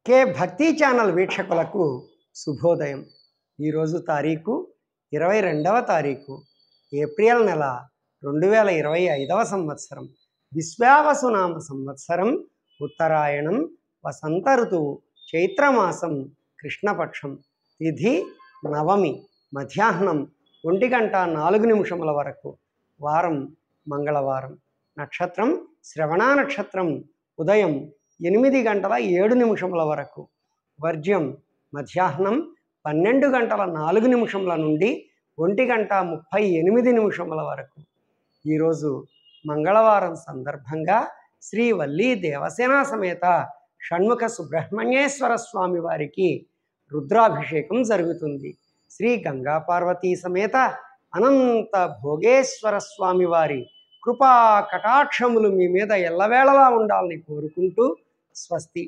కే భక్తి ఛానల్ వీక్షకులకు శుభోదయం. ఈరోజు తారీఖు 22వ తారీఖు ఏప్రిల్ నెల 2025వ సంవత్సరం. విశ్వావసునామ సంవత్సరం, ఉత్తరాయణం, వసంత ఋతువు, చైత్రమాసం, కృష్ణపక్షం, తిథి నవమి, మధ్యాహ్నం 1:04 వరకు, వారం మంగళవారం, నక్షత్రం శ్రవణ నక్షత్రం, ఉదయం 8:07 వరకు, వర్జ్యం మధ్యాహ్నం 12:04 నుండి 1:38 వరకు. ఈరోజు మంగళవారం సందర్భంగా శ్రీ వల్లీ దేవసేన సమేత షణ్ముఖ సుబ్రహ్మణ్యేశ్వర స్వామి వారికి రుద్రాభిషేకం జరుగుతుంది. శ్రీ గంగా పార్వతీ సమేత అనంత భోగేశ్వర స్వామి వారి కృపా కటాక్షములు మీ మీద ఎల్లవేళలా ఉండాలని కోరుకుంటూ స్వస్తి.